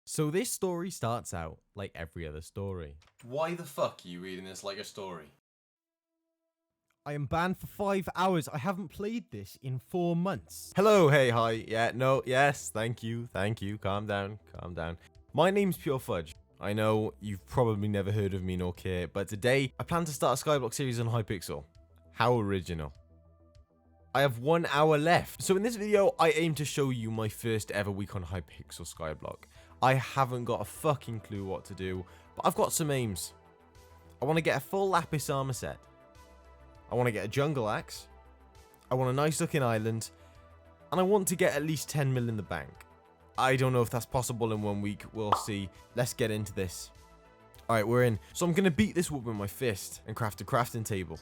So this story starts out like every other story. Why the fuck are you reading this like a story? I am banned for 5 hours. I haven't played this in 4 months. Hello, hey, hi, yeah, no, yes, thank you, calm down. My name's Pure Fudge. I know you've probably never heard of me nor care, but today I plan to start a Skyblock series on Hypixel. How original. I have 1 hour left. So in this video, I aim to show you my first ever week on Hypixel Skyblock. I haven't got a fucking clue what to do, but I've got some aims. I want to get a full lapis armor set. I want to get a jungle axe. I want a nice looking island. And I want to get at least 10 mil in the bank. I don't know if that's possible in 1 week. We'll see. Let's get into this. Alright, we're in. So I'm going to beat this wood with my fist and craft a crafting table.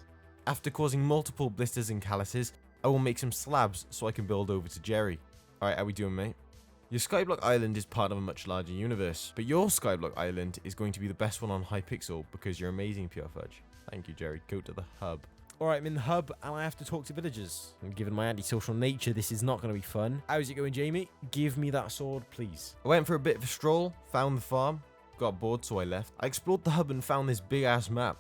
After causing multiple blisters and calluses, I will make some slabs so I can build over to Jerry. Alright, how we doing, mate? Your Skyblock Island is part of a much larger universe, but your Skyblock Island is going to be the best one on Hypixel because you're amazing, Pure Fudge. Thank you, Jerry. Go to the hub. Alright, I'm in the hub and I have to talk to villagers. And given my antisocial nature, this is not going to be fun. How's it going, Jamie? Give me that sword, please. I went for a bit of a stroll, found the farm, got bored so I left. I explored the hub and found this big ass map.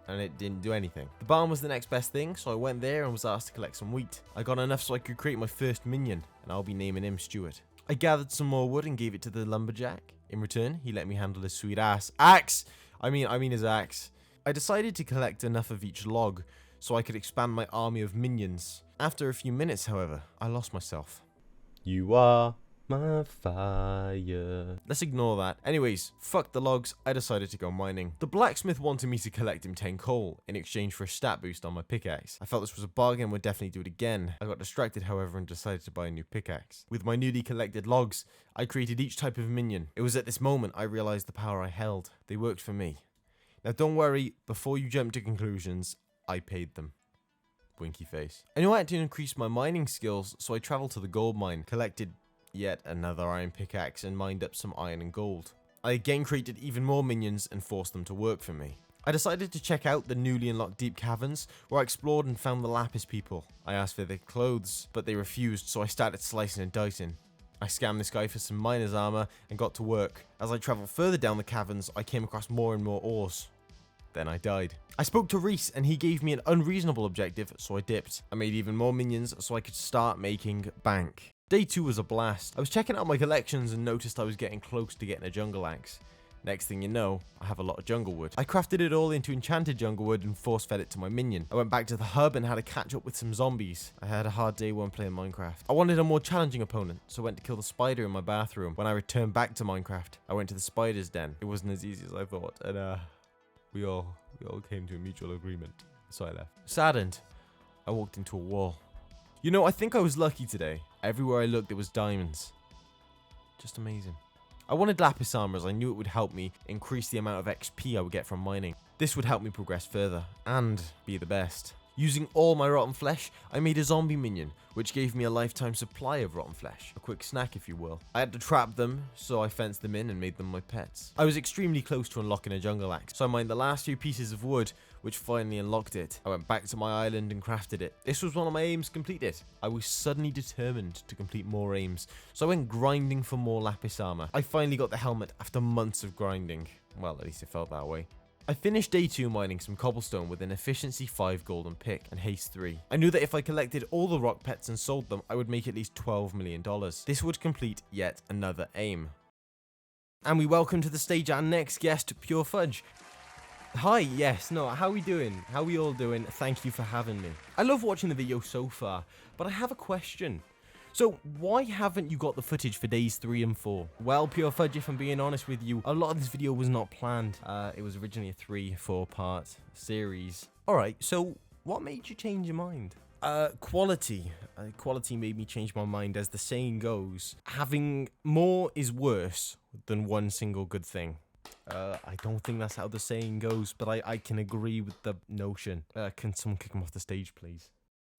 And it didn't do anything. The barn was the next best thing, so I went there and was asked to collect some wheat. I got enough so I could create my first minion, and I'll be naming him Stuart. I gathered some more wood and gave it to the lumberjack. In return, he let me handle his sweet ass axe. I mean his axe. I decided to collect enough of each log so I could expand my army of minions. After a few minutes, however, I lost myself. You are my fire. Let's ignore that. Anyways, fuck the logs, I decided to go mining. The blacksmith wanted me to collect him 10 coal in exchange for a stat boost on my pickaxe. I felt this was a bargain and would definitely do it again. I got distracted, however, and decided to buy a new pickaxe. With my newly collected logs, I created each type of minion. It was at this moment I realized the power I held. They worked for me. Now don't worry, before you jump to conclusions, I paid them. Winky face. I knew I had to increase my mining skills, so I traveled to the gold mine, collected yet another iron pickaxe and mined up some iron and gold. I again created even more minions and forced them to work for me. I decided to check out the newly unlocked deep caverns where I explored and found the lapis people. I asked for their clothes, but they refused, so I started slicing and dicing. I scammed this guy for some miner's armor and got to work. As I traveled further down the caverns, I came across more and more ores. Then I died. I spoke to Reese and he gave me an unreasonable objective, so I dipped. I made even more minions so I could start making bank. Day 2 was a blast. I was checking out my collections and noticed I was getting close to getting a jungle axe. Next thing you know, I have a lot of jungle wood. I crafted it all into enchanted jungle wood and force fed it to my minion. I went back to the hub and had to catch up with some zombies. I had a hard day when playing Minecraft. I wanted a more challenging opponent, so I went to kill the spider in my bathroom. When I returned back to Minecraft, I went to the spider's den. It wasn't as easy as I thought, and we all came to a mutual agreement, so I left. Saddened, I walked into a wall. You know, I think I was lucky today. Everywhere I looked, there was diamonds. Just amazing. I wanted lapis armor as I knew it would help me increase the amount of XP I would get from mining. This would help me progress further and be the best. Using all my rotten flesh, I made a zombie minion, which gave me a lifetime supply of rotten flesh. A quick snack, if you will. I had to trap them, so I fenced them in and made them my pets. I was extremely close to unlocking a jungle axe, so I mined the last few pieces of wood, which finally unlocked it. I went back to my island and crafted it. This was one of my aims completed. I was suddenly determined to complete more aims, so I went grinding for more lapis armor. I finally got the helmet after months of grinding. Well, at least it felt that way. I finished day 2 mining some cobblestone with an efficiency 5 golden pick and haste 3. I knew that if I collected all the rock pets and sold them, I would make at least $12 million. This would complete yet another aim. And we welcome to the stage our next guest, Pure Fudge. Hi, yes, no, how are we doing? How are we all doing? Thank you for having me. I love watching the video so far, but I have a question. So, why haven't you got the footage for days 3 and 4? Well, Pure Fudge, if I'm being honest with you, a lot of this video was not planned. It was originally a 3-4 part series. Alright, so what made you change your mind? Quality. Quality made me change my mind, as the saying goes. Having more is worse than one single good thing. I don't think that's how the saying goes, but I can agree with the notion. Can someone kick him off the stage, please?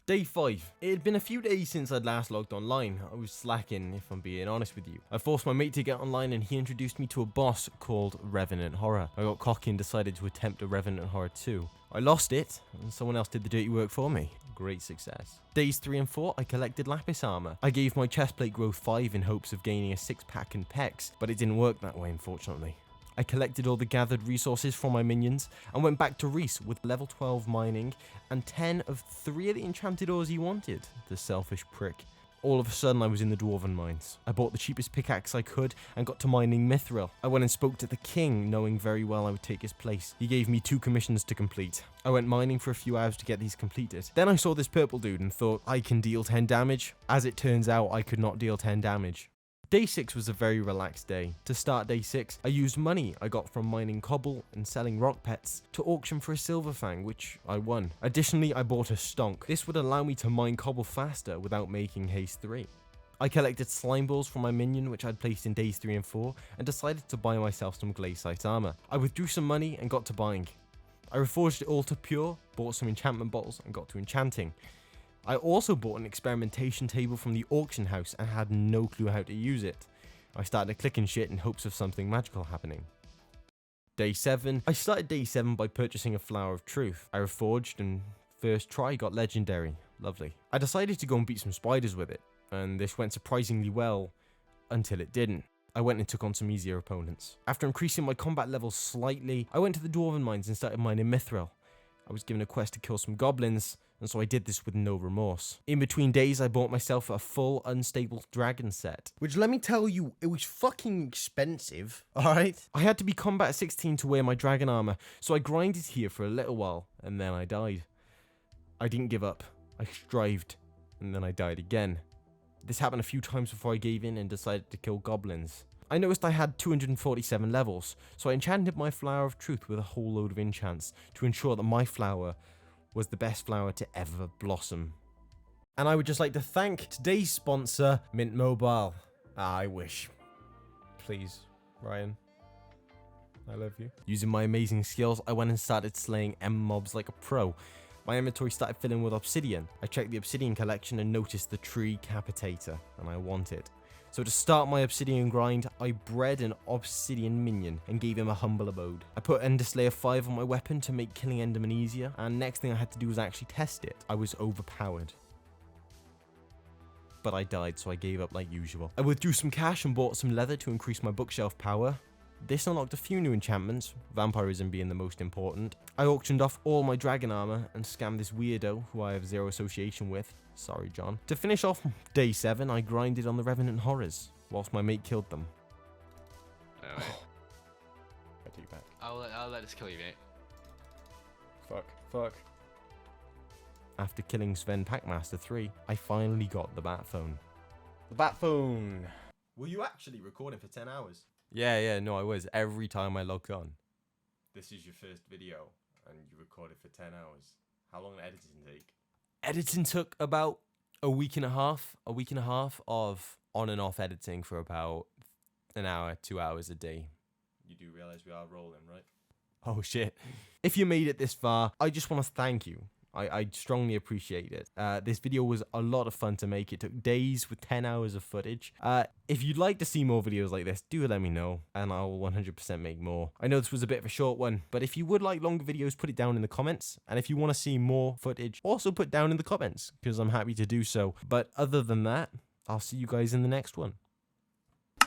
Day 5. It had been a few days since I'd last logged online. I was slacking, if I'm being honest with you. I forced my mate to get online and he introduced me to a boss called Revenant Horror. I got cocky and decided to attempt a Revenant Horror 2. I lost it, and someone else did the dirty work for me. great success. Days 3 and 4, I collected lapis armor. I gave my chestplate growth 5 in hopes of gaining a 6-pack and pecs, but it didn't work that way, unfortunately. I collected all the gathered resources from my minions and went back to Reese with level 12 mining and 10 of 3 of the enchanted ores he wanted, the selfish prick. All of a sudden I was in the dwarven mines. I bought the cheapest pickaxe I could and got to mining mithril. I went and spoke to the king, knowing very well I would take his place. He gave me 2 commissions to complete. I went mining for a few hours to get these completed. Then I saw this purple dude and thought, I can deal 10 damage. As it turns out, I could not deal 10 damage. Day 6 was a very relaxed day. To start day 6, I used money I got from mining cobble and selling rock pets to auction for a silver fang, which I won. Additionally, I bought a stonk. This would allow me to mine cobble faster without making haste 3. I collected slime balls from my minion, which I'd placed in days 3 and 4, and decided to buy myself some glaciite armor. I withdrew some money and got to buying. I reforged it all to pure, bought some enchantment bottles, and got to enchanting. I also bought an experimentation table from the auction house and had no clue how to use it. I started clicking shit in hopes of something magical happening. Day 7. I started day 7 by purchasing a flower of truth. I reforged and first try got legendary. Lovely. I decided to go and beat some spiders with it, and this went surprisingly well until it didn't. I went and took on some easier opponents. After increasing my combat levels slightly, I went to the dwarven mines and started mining mithril. I was given a quest to kill some goblins, and so I did this with no remorse. In between days, I bought myself a full unstable dragon set. Which, let me tell you, it was fucking expensive, alright? I had to be combat 16 to wear my dragon armor, so I grinded here for a little while, and then I died. I didn't give up. I strived, and then I died again. This happened a few times before I gave in and decided to kill goblins. I noticed I had 247 levels, so I enchanted my flower of truth with a whole load of enchants to ensure that my flower was the best flower to ever blossom. And I would just like to thank today's sponsor, Mint Mobile. I wish. Please, Ryan. I love you. Using my amazing skills, I went and started slaying M-mobs like a pro. My inventory started filling with obsidian. I checked the obsidian collection and noticed the tree capitator, and I want it. So to start my obsidian grind, I bred an obsidian minion and gave him a humble abode. I put Ender Slayer 5 on my weapon to make killing Enderman easier, and next thing I had to do was actually test it. I was overpowered. But I died, so I gave up like usual. I withdrew some cash and bought some leather to increase my bookshelf power. This unlocked a few new enchantments, vampirism being the most important. I auctioned off all my dragon armor and scammed this weirdo who I have zero association with. Sorry, John. To finish off day 7, I grinded on the Revenant Horrors, whilst my mate killed them. Oh, wait. I take it back. I'll let this kill you, mate. Fuck. After killing Sven Packmaster 3, I finally got the bat phone. The bat phone. Were you actually recording for 10 hours? Yeah, no, I was. Every time I logged on. This is your first video, and you recorded for 10 hours. How long did editing take? Editing took about a week and a half of on and off editing for about an hour, 2 hours a day. You do realize we are rolling, right? Oh shit. If you made it this far, I just want to thank you. I strongly appreciate it. This video was a lot of fun to make. It took days with 10 hours of footage. If you'd like to see more videos like this, do let me know, and I'll 100% make more. I know this was a bit of a short one, but if you would like longer videos, put it down in the comments. And if you want to see more footage, also put down in the comments, because I'm happy to do so. But other than that, I'll see you guys in the next one.